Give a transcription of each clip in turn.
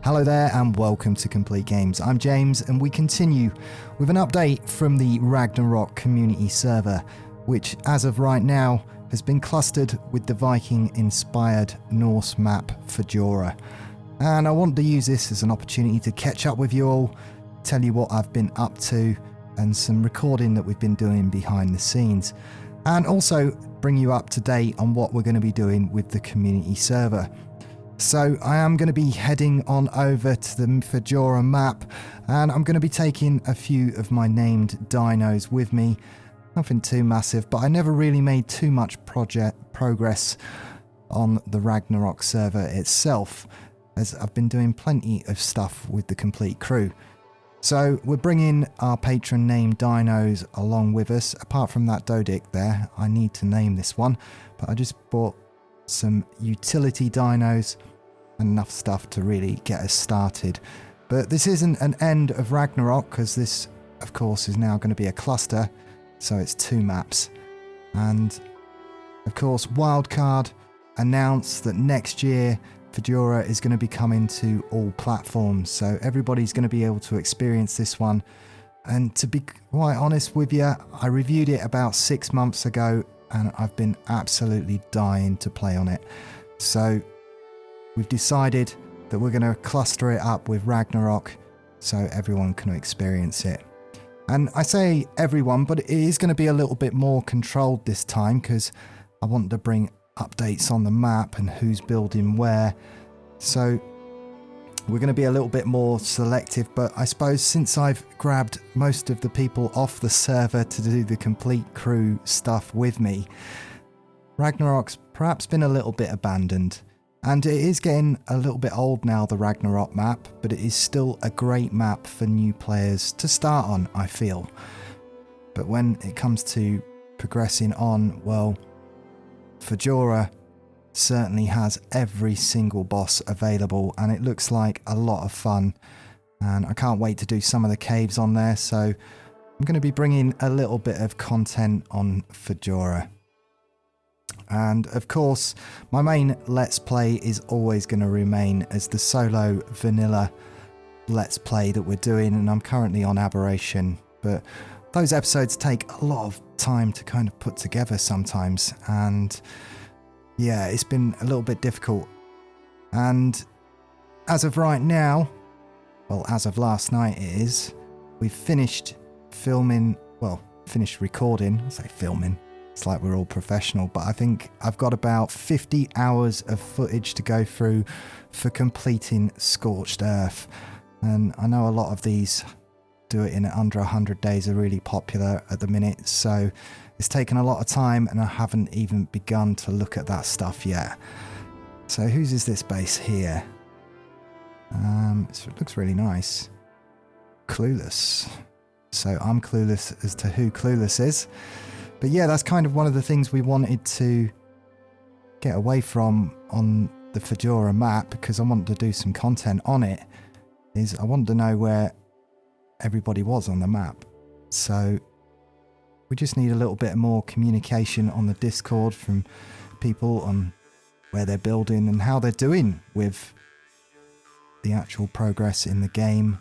Hello there and welcome to Complete Games. I'm James and we continue with an update from the Ragnarok community server, which as of right now has been clustered with the Viking-inspired Norse map Fjordur. And I wanted to use this as an opportunity to catch up with you all, tell you what I've been up to and some recording that we've been doing behind the scenes. And also bring you up to date on what we're going to be doing with the community server. So I am going to be heading on over to the Fjordur map and I'm going to be taking a few of my named dinos with me. Nothing too massive, but I never really made too much progress on the Ragnarok server itself, as I've been doing plenty of stuff with the complete crew. So we're bringing our patron named dinos along with us. Apart from that Dodic there, I need to name this one, but I just bought some utility dinos, enough stuff to really get us started. But this isn't an end of Ragnarok, because this of course is now going to be a cluster, so it's 2 maps. And of course Wildcard announced that next year Fjordur is going to be coming to all platforms, so everybody's going to be able to experience this one. And to be quite honest with you, I reviewed it about 6 months ago and I've been absolutely dying to play on it. So we've decided that we're going to cluster it up with Ragnarok so everyone can experience it. And I say everyone, but it is going to be a little bit more controlled this time, because I want to bring updates on the map and who's building where. So we're going to be a little bit more selective, but I suppose since I've grabbed most of the people off the server to do the complete crew stuff with me, Ragnarok's perhaps been a little bit abandoned. And it is getting a little bit old now, the Ragnarok map, but it is still a great map for new players to start on, I feel. But when it comes to progressing on, well, Fjordur certainly has every single boss available and it looks like a lot of fun. And I can't wait to do some of the caves on there, so I'm going to be bringing a little bit of content on Fjordur. And of course, my main Let's Play is always going to remain as the solo vanilla Let's Play that we're doing, and I'm currently on Aberration, but those episodes take a lot of time to kind of put together sometimes, and yeah, it's been a little bit difficult. And as of right now, well, as of last night it is, we've finished recording. I say filming. It's like we're all professional, but I think I've got about 50 hours of footage to go through for completing Scorched Earth. And I know a lot of these do it in under 100 days, are really popular at the minute, so it's taken a lot of time and I haven't even begun to look at that stuff yet. So whose is this base here? So it looks really nice. Clueless. So I'm clueless as to who Clueless is. But yeah, that's kind of one of the things we wanted to get away from on the Fjordur map, because I wanted to do some content on it, is I wanted to know where everybody was on the map. So we just need a little bit more communication on the Discord from people on where they're building and how they're doing with the actual progress in the game.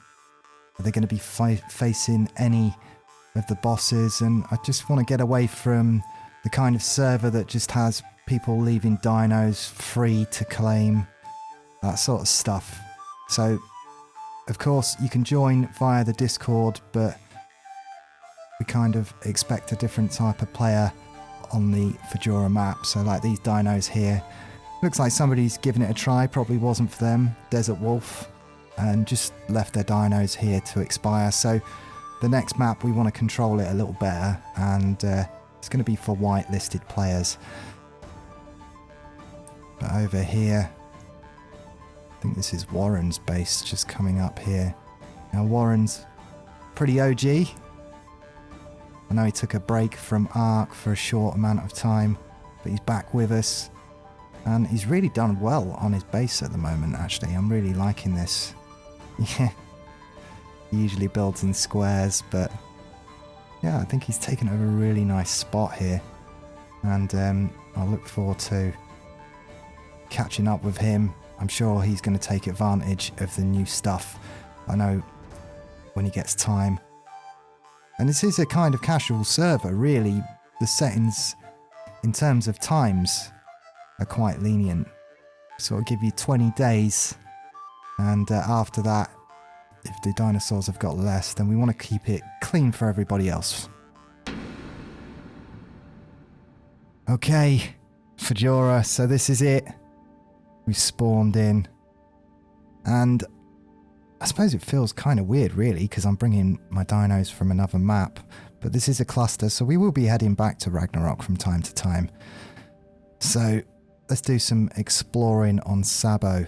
Are they going to be facing any of the bosses? And I just want to get away from the kind of server that just has people leaving dinos free to claim, that sort of stuff. So of course you can join via the Discord, but we kind of expect a different type of player on the Fjordur map. So like these dinos here, looks like somebody's given it a try, probably wasn't for them, Desert Wolf, and just left their dinos here to expire. So the next map we want to control it a little better, and it's going to be for whitelisted players. But over here, I think this is Warren's base just coming up here. Now Warren's pretty OG. I know he took a break from Ark for a short amount of time, but he's back with us. And he's really done well on his base at the moment, actually. I'm really liking this. Yeah. He usually builds in squares, but yeah, I think he's taken over a really nice spot here. And I'll look forward to catching up with him I'm sure he's going to take advantage of the new stuff. I know when he gets time. And this is a kind of casual server, really. The settings in terms of times are quite lenient. So I'll give you 20 days, and after that, if the dinosaurs have got less, then we want to keep it clean for everybody else. Okay, Fjordur, so this is it. We spawned in, and I suppose it feels kind of weird, really, because I'm bringing my dinos from another map, but this is a cluster, so we will be heading back to Ragnarok from time to time. So let's do some exploring on Sabo.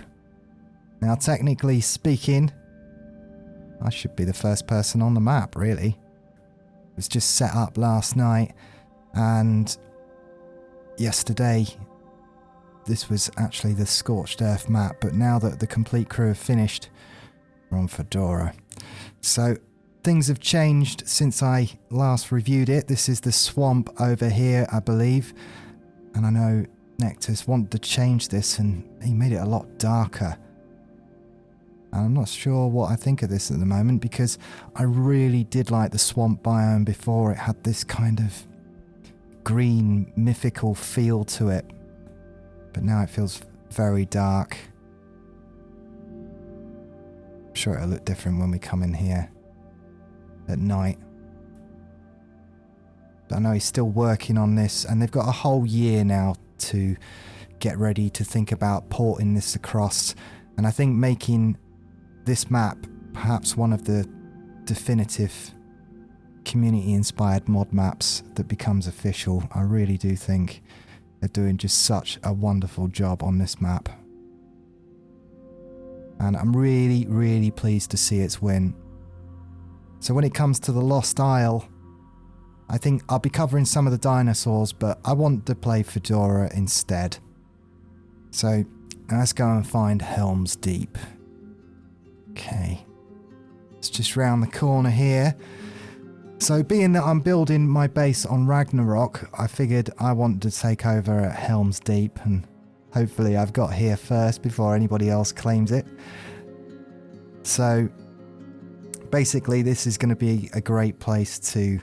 Now, technically speaking, I should be the first person on the map, really. It was just set up last night, and yesterday this was actually the Scorched Earth map, but now that the complete crew have finished, we're on Fjordur. So things have changed since I last reviewed it. This is the swamp over here, I believe, and I know Nectus wanted to change this and he made it a lot darker. And I'm not sure what I think of this at the moment, because I really did like the swamp biome before. It had this kind of green, mythical feel to it. But now it feels very dark. I'm sure it'll look different when we come in here at night. But I know he's still working on this, and they've got a whole year now to get ready to think about porting this across. And I think making this map perhaps one of the definitive community-inspired mod maps that becomes official. I really do think they're doing just such a wonderful job on this map. And I'm really, really pleased to see its win. So when it comes to the Lost Isle, I think I'll be covering some of the dinosaurs, but I want to play Fjordur instead. So let's go and find Helm's Deep. Okay, it's just round the corner here. So being that I'm building my base on Ragnarok, I figured I wanted to take over at Helm's Deep, and hopefully I've got here first before anybody else claims it. So basically this is going to be a great place to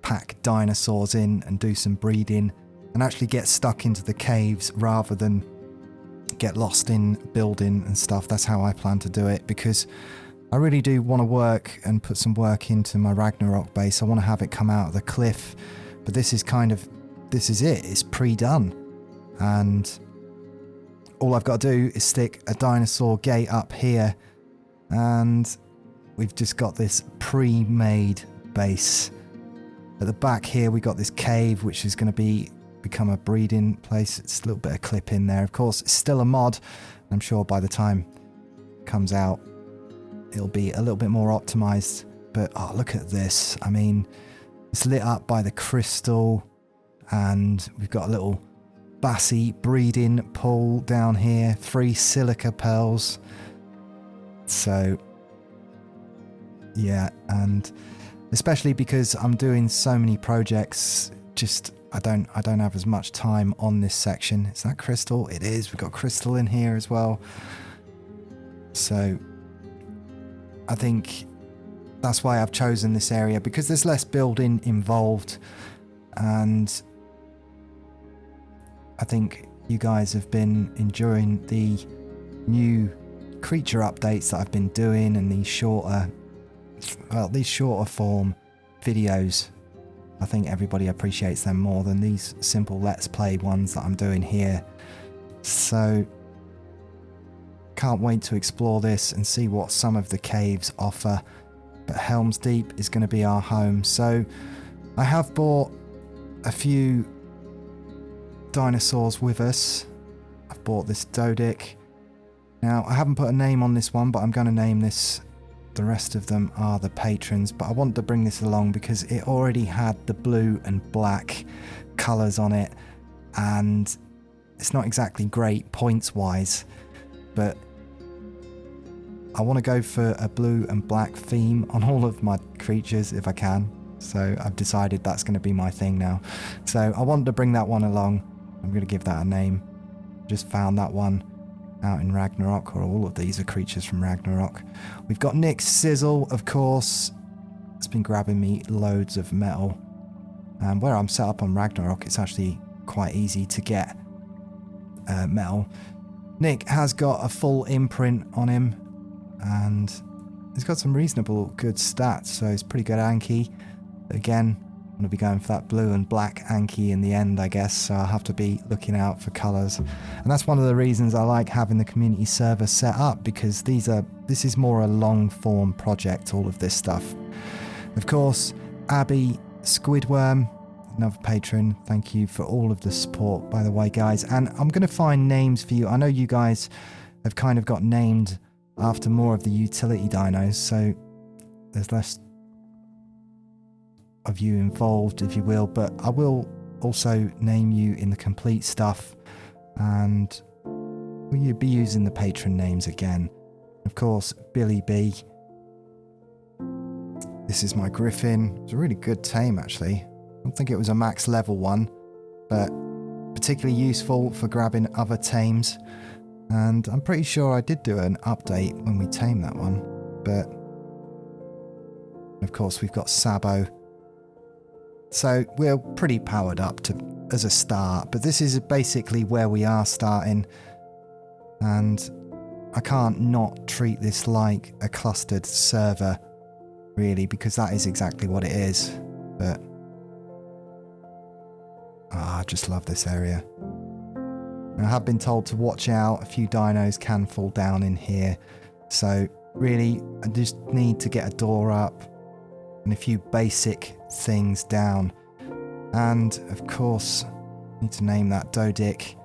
pack dinosaurs in and do some breeding and actually get stuck into the caves rather than get lost in building and stuff. That's how I plan to do it, because I really do want to work and put some work into my Ragnarok base. I want to have it come out of the cliff, but this is it. It's pre-done, and all I've got to do is stick a dinosaur gate up here, and we've just got this pre-made base. At the back here we got this cave, which is going to become a breeding place. It's a little bit of clip in there. Of course, it's still a mod. I'm sure by the time it comes out it'll be a little bit more optimized. But oh, look at this. I mean, it's lit up by the crystal, and we've got a little Bassy breeding pool down here, 3 silica pearls. So yeah, and especially because I'm doing so many projects, just I don't have as much time on this section. Is that crystal? It is. We've got crystal in here as well. So I think that's why I've chosen this area, because there's less building involved, and I think you guys have been enjoying the new creature updates that I've been doing, and these shorter form videos. I think everybody appreciates them more than these simple Let's Play ones that I'm doing here. So can't wait to explore this and see what some of the caves offer. But Helm's Deep is going to be our home. So I have bought a few dinosaurs with us. I've bought this Dodic. Now I haven't put a name on this one, but I'm going to name this. The rest of them are the patrons, but I want to bring this along because it already had the blue and black colours on it, and it's not exactly great points wise, but I want to go for a blue and black theme on all of my creatures if I can. So I've decided that's going to be my thing now. So I wanted to bring that one along. I'm going to give that a name. Just found that one. out in Ragnarok, or all of these are creatures from Ragnarok. We've got Nick's Sizzle, of course. It's been grabbing me loads of metal. And where I'm set up on Ragnarok, it's actually quite easy to get metal. Nick has got a full imprint on him, and he's got some reasonable good stats, so he's pretty good Anki. Again, I'm going to be going for that blue and black Anki in the end, I guess, so I'll have to be looking out for colours. And that's one of the reasons I like having the community server set up, because this is more a long-form project, all of this stuff. Of course, Abby Squidworm, another patron, thank you for all of the support, by the way, guys. And I'm going to find names for you. I know you guys have kind of got named after more of the utility dinos, so there's less of you involved, if you will, but I will also name you in the complete stuff, and we'll be using the patron names again. Of course, Billy B. This is my Griffin. It's a really good tame, actually. I don't think it was a max level one, but particularly useful for grabbing other tames. And I'm pretty sure I did do an update when we tamed that one, but of course we've got Sabo. So we're pretty powered up as a start, but this is basically where we are starting, and I can't not treat this like a clustered server, really, because that is exactly what it is. But I just love this area. I have been told to watch out, a few dinos can fall down in here, so really I just need to get a door up and a few basic things down. And of course, I need to name that Dodic.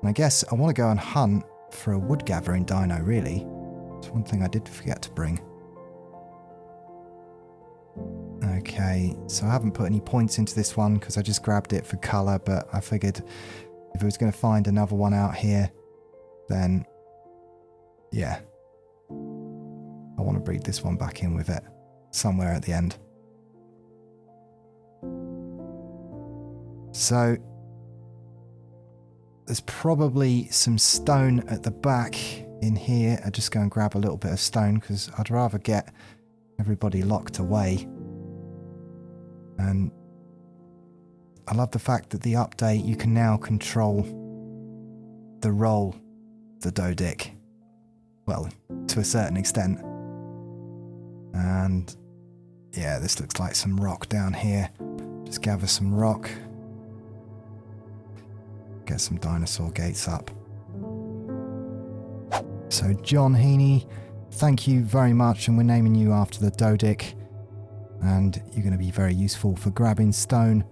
And I guess I want to go and hunt for a wood gathering dino, really. It's one thing I did forget to bring. Okay, so I haven't put any points into this one because I just grabbed it for colour, but I figured if I was going to find another one out here, then yeah, I want to breed this one back in with it somewhere at the end. So there's probably some stone at the back in here. I'll just go and grab a little bit of stone because I'd rather get everybody locked away. And I love the fact that the update, you can now control the role of the Dodic. Well, to a certain extent. And yeah, this looks like some rock down here. Just gather some rock. Get some dinosaur gates up. So John Heaney, thank you very much, and we're naming you after the Dodic. And you're going to be very useful for grabbing stone.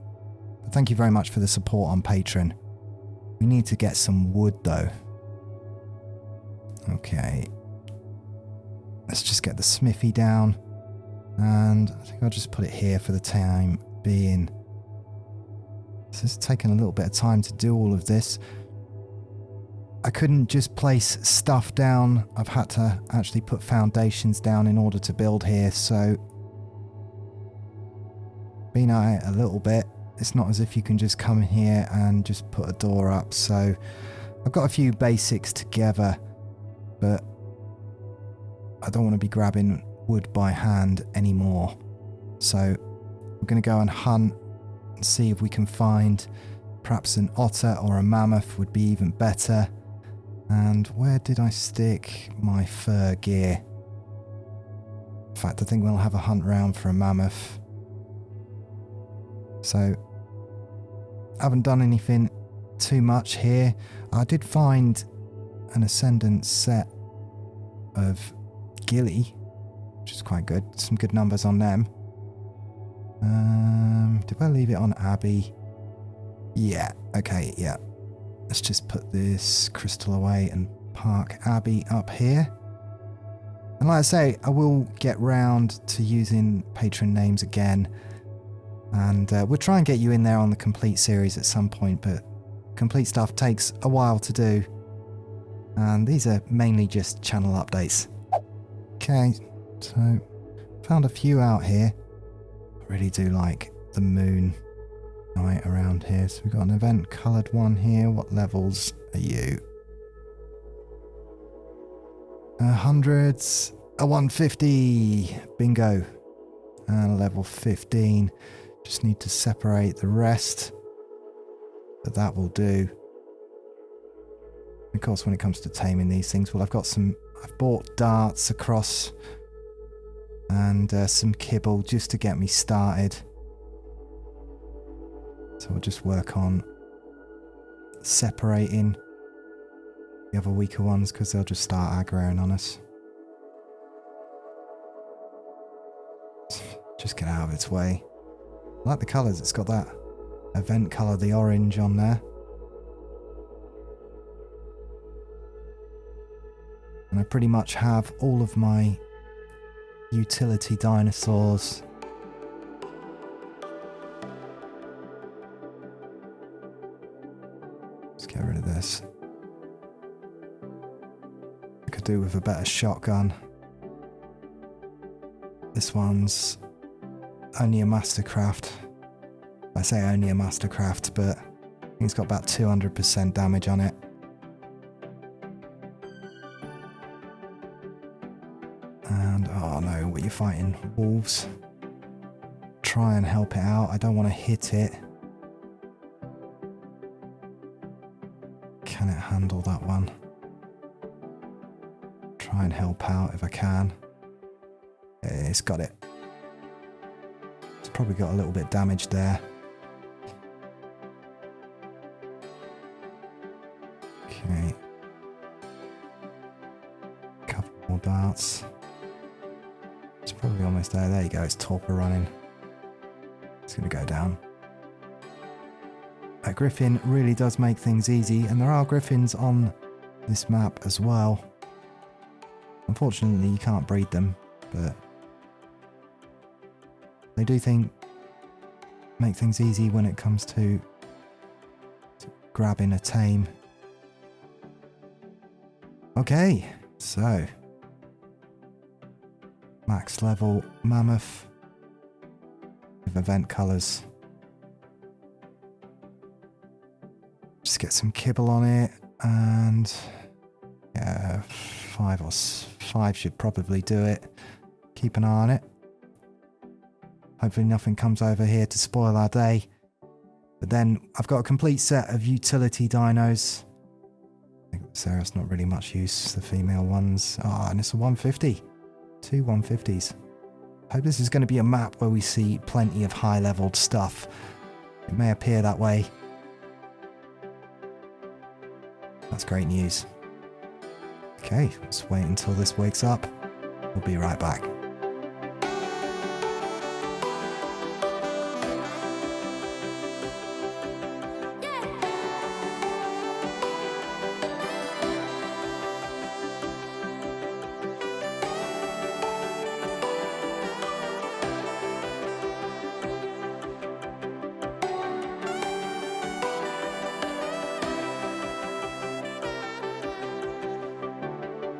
But thank you very much for the support on Patreon. We need to get some wood though. Okay. Let's just get the smithy down. And I think I'll just put it here for the time being. So it's taken a little bit of time to do all of this. I couldn't just place stuff down. I've had to actually put foundations down in order to build here. So been at it a little bit. It's not as if you can just come here and just put a door up. So I've got a few basics together, but I don't want to be grabbing wood by hand anymore. So I'm going to go and hunt and see if we can find perhaps an otter or a mammoth would be even better. And where did I stick my fur gear? In fact, I think we'll have a hunt round for a mammoth. So I haven't done anything too much here. I did find an ascendant set of ghillie, which is quite good. Some good numbers on them. Did I leave it on Abby? Yeah, okay, yeah. Let's just put this crystal away and park Abby up here. And like I say, I will get round to using patron names again. And we'll try and get you in there on the complete series at some point, but complete stuff takes a while to do. And these are mainly just channel updates. Okay, so found a few out here. I really do like the moon night around here. So we've got an event coloured one here. What levels are you? Hundreds. A 150. Bingo. And level 15. Just need to separate the rest. But that will do. Of course, when it comes to taming these things, well, I've bought darts across and some kibble just to get me started. So we'll just work on separating the other weaker ones because they'll just start aggroing on us. Just get out of its way. I like the colours. It's got that event colour, the orange on there. And I pretty much have all of my utility dinosaurs. Let's get rid of this. I could do with a better shotgun. This one's only a mastercraft. I say only a mastercraft, but I think it's got about 200% damage on it. And, oh no, what are you fighting? Wolves? Try and help it out. I don't want to hit it. Can it handle that one? Try and help out if I can. It's got it. It's probably got a little bit damaged there. Okay. Couple more darts. It's probably almost there. There you go. It's torpor running. It's going to go down. A griffin really does make things easy, and there are griffins on this map as well. Unfortunately, you can't breed them, but they do make things easy when it comes to grabbing a tame. Okay, so max level mammoth with event colours. Just get some kibble on it, and yeah, 5 should probably do it. Keep an eye on it. Hopefully nothing comes over here to spoil our day. But then I've got a complete set of utility dinos. I think Sarah's not really much use, the female ones. Oh, and it's a 150. 2 150s. Hope this is going to be a map where we see plenty of high-leveled stuff. It may appear that way. That's great news. Okay, let's wait until this wakes up. We'll be right back.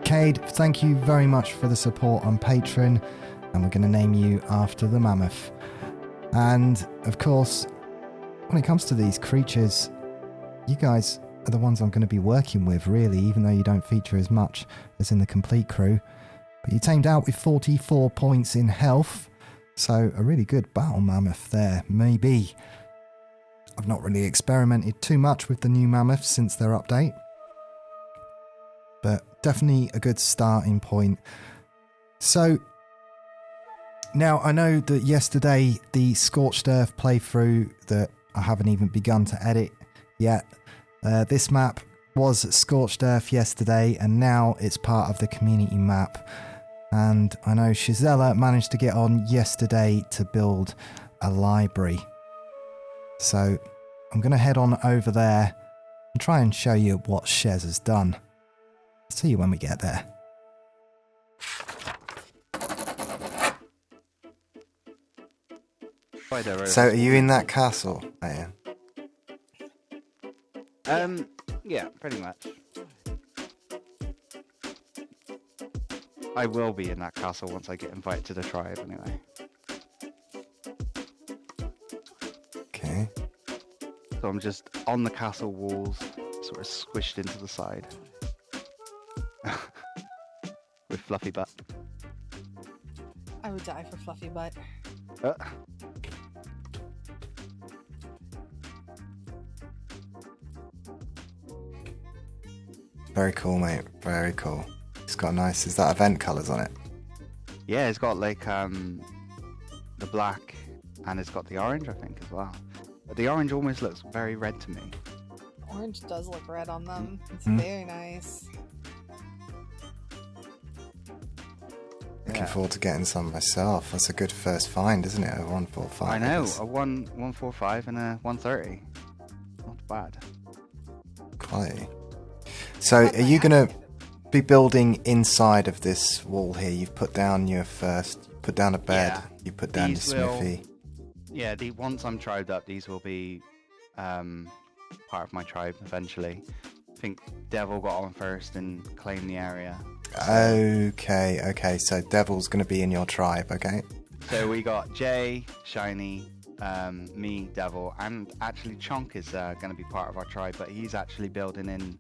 Cade, thank you very much for the support on Patreon, and we're going to name you after the mammoth. And of course, when it comes to these creatures, you guys are the ones I'm going to be working with, really, even though you don't feature as much as in the complete crew. But you tamed out with 44 points in health, so a really good battle mammoth there, maybe. I've not really experimented too much with the new mammoths since their update, but definitely a good starting point. So now I know that yesterday the Scorched Earth playthrough that I haven't even begun to edit yet, this map was Scorched Earth yesterday, and now it's part of the community map. And I know Shizella managed to get on yesterday to build a library. So I'm going to head on over there and try and show you what Shez has done. See you when we get there. So are you in that castle? I am. Yeah, pretty much. I will be in that castle once I get invited to the tribe, anyway. Okay. So I'm just on the castle walls, sort of squished into the side. with Fluffy Butt. I would die for Fluffy Butt. Uh, Very cool, mate. Very cool. It's got nice. Is that event colours on it? yeah, it's got like the black, and it's got the orange, I think, as well. But the orange almost looks very red to me. Orange does look red on them. It's Mm. very nice. Looking Yeah. forward to getting some myself. That's a good first find, isn't it? A 145. I know, guess. a 145 and a 130. Not bad. Quality. So, are you going to be building inside of this wall here? You've put down your first, put down a bed, Yeah. you put down These your will- smithy. Yeah, once I'm tribed up, these will be part of my tribe eventually. I think Devil got on first and claimed the area. Okay. So, Devil's going to be in your tribe, okay? So we got Jay, Shiny, me, Devil, and actually Chonk is going to be part of our tribe, but he's actually building in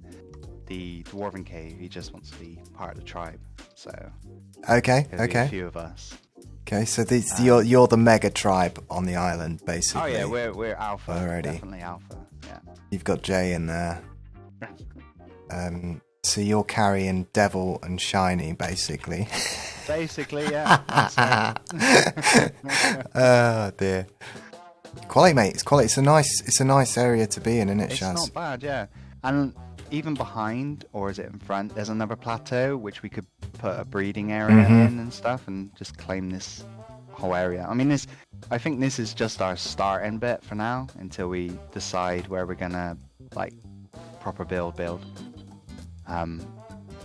the Dwarven Cave. He just wants to be part of the tribe. So Okay. there'll be a few of us. Okay, so this, you're the mega tribe on the island, basically. Oh yeah, we're alpha. Already. Definitely alpha. Yeah. You've got Jay in there. So you're carrying Devil and Shiny, basically. Basically, yeah. Oh dear. Quality, mate. It's quality. It's a nice area to be in, isn't it, It's Shaz? not bad, yeah. And even behind, or is it in front, there's another plateau which we could put a breeding area in and stuff, and just claim this whole area. I mean, I think this is just our starting bit for now, until we decide where we're gonna like proper build.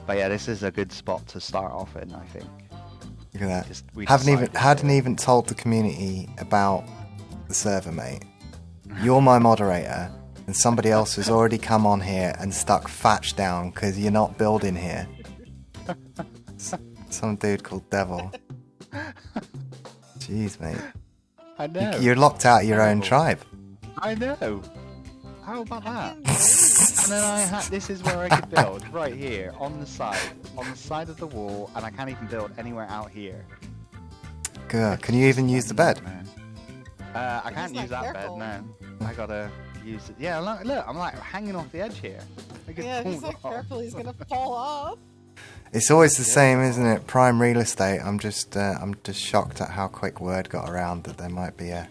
But yeah, this is a good spot to start off in, I think. Look at that. Just- we Hadn't decided even told the community about the server, mate. You're my moderator, and somebody else has already come on here and stuck Thatch down because you're not building here. Some dude called Devil. Jeez, mate. I know. You're locked out of your own Devil. tribe. I know. How about that? And then this is where I could build, right here, on the side of the wall, and I can't even build anywhere out here. Good. Can you even use the bed? I can't Just use not that careful. bed, no. I gotta use it. Yeah, look, I'm like hanging off the edge here. I could Yeah, if he's pull not it off. careful, he's gonna fall off. It's always the same, isn't it? Prime real estate. I'm just shocked at how quick word got around that there might be a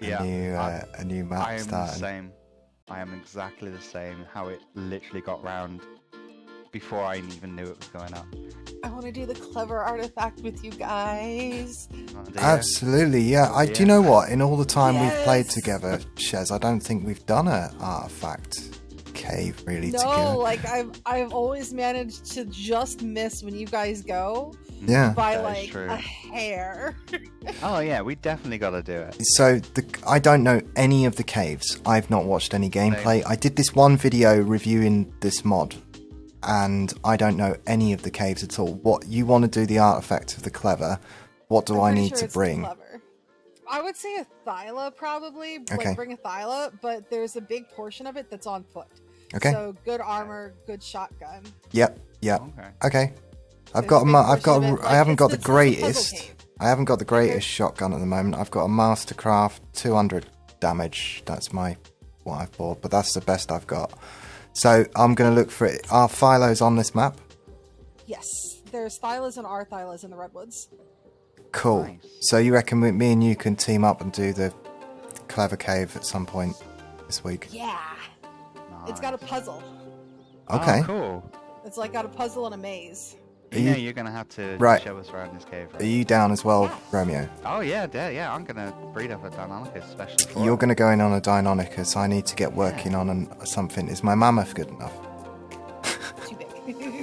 new map I am the starting. same. I am exactly the same. How it literally got round before I even knew it was going up. I want to do the clever artifact with you guys. Oh, dear. Absolutely, yeah. Oh, Do you know what? In all the time we've played Yes. together, Shez, I don't think we've done a artifact cave really together. No, like I've always managed to just miss when you guys go Yeah. by That is like true. a hair. Oh yeah, we definitely got to do it. So I don't know any of the caves. I've not watched any gameplay. I did this one video reviewing this mod, and I don't know any of the caves at all. What you want to do the artifact of the clever? What do I'm I pretty need sure to it's bring? Clever. I would say a thyla probably. Okay. Like bring a thyla, but there's a big portion of it that's on foot. Okay. So good armor, good shotgun. Yep. Okay. Okay. I've There's got a big portion of it, I like, haven't it's- got the it's a puzzle greatest. cave. I haven't got the greatest shotgun at the moment. I've got a Mastercraft 200 damage. That's what I've bought, but that's the best I've got. So I'm going to look for it. Are Phylos on this map? Yes, there's thylas and our thylas in the redwoods. Cool. Nice. So you reckon me and you can team up and do the clever cave at some point this week? Yeah, it's got a Nice. puzzle. Okay. Oh, cool. It's like got a puzzle and a maze. You know you're gonna have to Right. show us around this cave. Are Right? you down as well, Yeah. Romeo? Oh yeah, yeah. I'm gonna breed up a Deinonychus especially for You're it. going to go in on a Deinonychus. I need to get working on something. Is my mammoth good enough? Too big.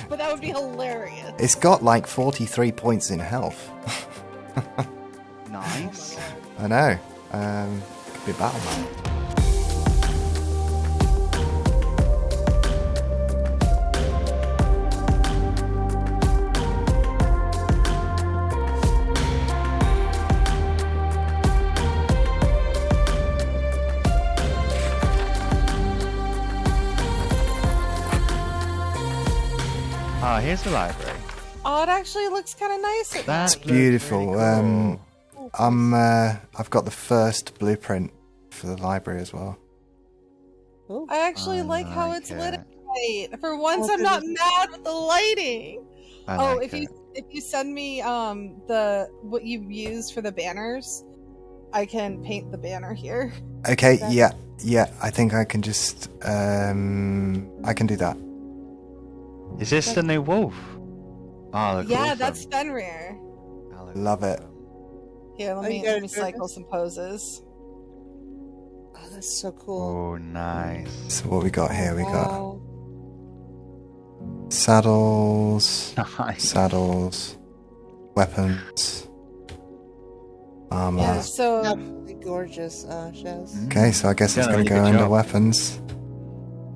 But that would be hilarious. It's got like 43 points in health. Nice. I know. Could be a battle man. Oh, here's the library. Oh, it actually looks kind of nice. At That's night. beautiful. Really cool. I've got the first blueprint for the library as well. Oh, I actually like how like it's lit it. at night. For once, Oh, I'm not goodness. mad with the lighting. I like if it. you send me the what you've used for the banners, I can paint the banner here. Okay, Okay. yeah. I think I can just I can do that. Is this the new wolf? Oh, look Yeah, awesome. that's Fenrir. That looks Love it. awesome. Here, Oh, let you me gotta let me do cycle this? some poses. Oh, that's so cool. Oh, nice. So what we got here? We got Wow. saddles, Nice. weapons, armor. Yeah, so Absolutely gorgeous, Shaz. Okay, so I guess Yeah, it's going you to did go a under job. weapons.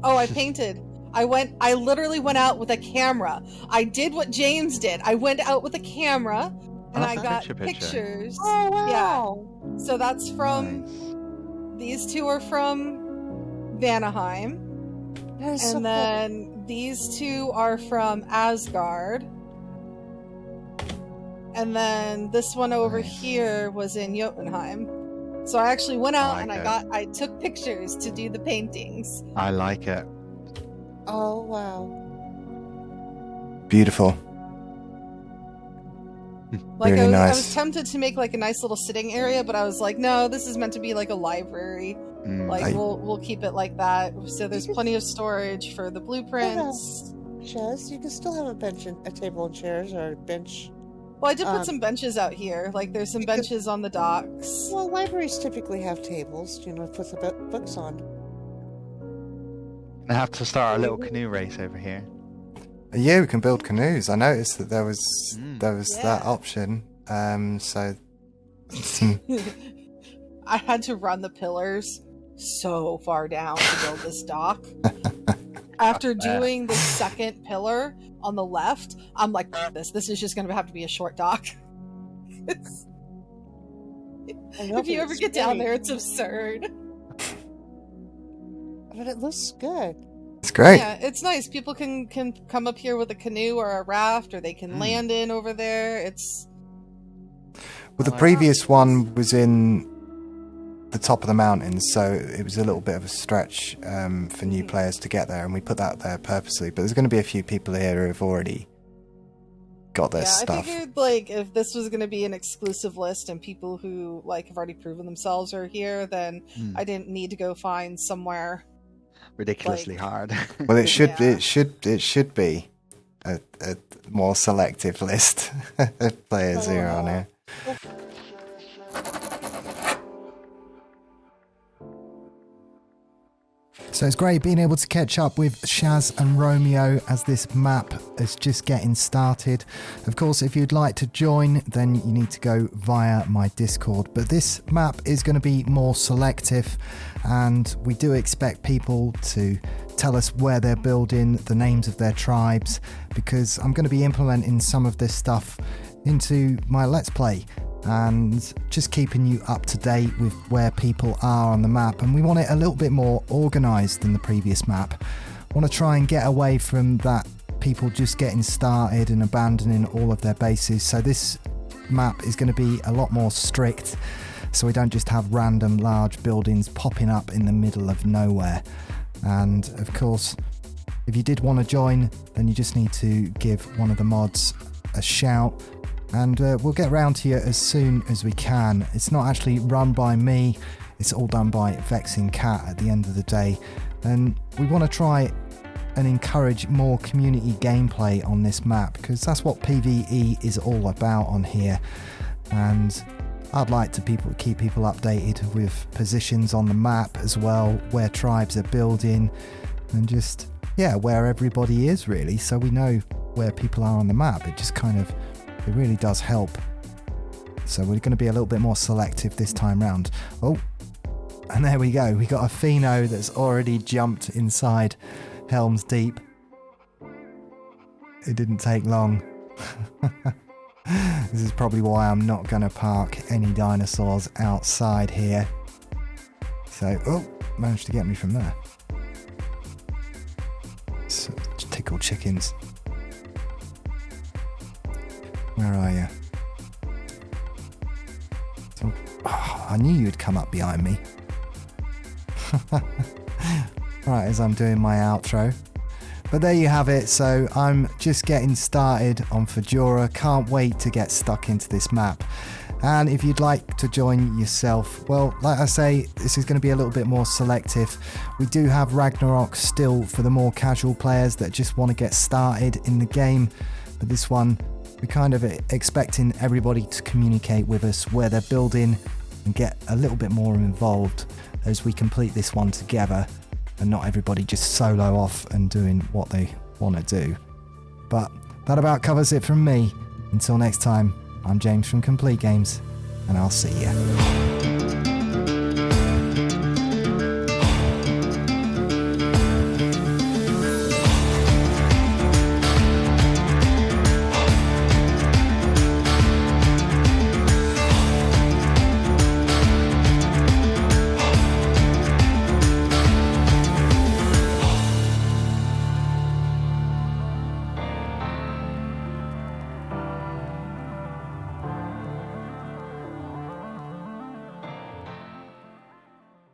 I painted. I literally went out with a camera. I did what James did. I went out with a camera and Oh, I got picture. pictures. Oh, wow. So that's from Nice. these two are from Vanaheim. That is so And then these two are from Asgard. And then this one over Nice. here was in Jotunheim. So I actually went out like and it. I took pictures to do the paintings. I like it. cool. Oh, wow. Beautiful. Like Really I nice. was tempted to make like a nice little sitting area, but I was like, no, this is meant to be like a library. Mm. Like I- we'll keep it like that. So there's plenty of storage for the blueprints. Shaz, you can still have a bench, and a table and chairs, or a bench. Well, I did put Um, some benches out here. Like there's some you could- benches on the docks. Well, libraries typically have tables, to put the books on. I have to start a little canoe race over here. Yeah, we can build canoes. I noticed that there was that Yeah. option. So I had to run the pillars so far down to build this dock. After doing the second pillar on the left, I'm like, this is just going to have to be a short dock. I know, If you but ever it's get down great. there, it's absurd. But it looks good. it's great. Yeah, it's nice. People can come up here with a canoe or a raft, or they can land in over there. It's Well, the I like previous one was in the top of the mountains, so it was a little bit of a stretch for new players to get there, and we put that there purposely. But there's going to be a few people here who have already got their I stuff. figured like if this was going to be an exclusive list and people who like have already proven themselves are here, then Mm. I didn't need to go find somewhere. Ridiculously hard. Well, it should Yeah. it should be a more selective list of players here on here. So it's great being able to catch up with Shaz and Romeo as this map is just getting started. Of course, if you'd like to join, then you need to go via my Discord. But this map is going to be more selective, and we do expect people to tell us where they're building, the names of their tribes, because I'm going to be implementing some of this stuff into my Let's Play and just keeping you up to date with where people are on the map. And we want it a little bit more organised than the previous map. Want to try and get away from that people just getting started and abandoning all of their bases. So this map is going to be a lot more strict, so we don't just have random large buildings popping up in the middle of nowhere. And of course, if you did want to join, then you just need to give one of the mods a shout, and we'll get round to you as soon as we can. It's not actually run by me, it's all done by Vexing Cat at the end of the day, and we want to try and encourage more community gameplay on this map, because that's what PvE is all about on here. And I'd like to keep people updated with positions on the map as well, where tribes are building, and just where everybody is really, so we know where people are on the map. It really does help. So we're going to be a little bit more selective this time round. Oh, and there we go. We got a Pheno that's already jumped inside Helm's Deep. It didn't take long. This is probably why I'm not going to park any dinosaurs outside here. So, managed to get me from there. So, tickle chickens. Where are you? I knew you'd come up behind me. Right, as I'm doing my outro. But there you have it. So I'm just getting started on Fjordur. Can't wait to get stuck into this map. And if you'd like to join yourself, well, like I say, this is going to be a little bit more selective. We do have Ragnarok still for the more casual players that just want to get started in the game. But this one, we're kind of expecting everybody to communicate with us where they're building and get a little bit more involved as we complete this one together and not everybody just solo off and doing what they want to do. But that about covers it from me. Until next time, I'm James from Complete Games, and I'll see you.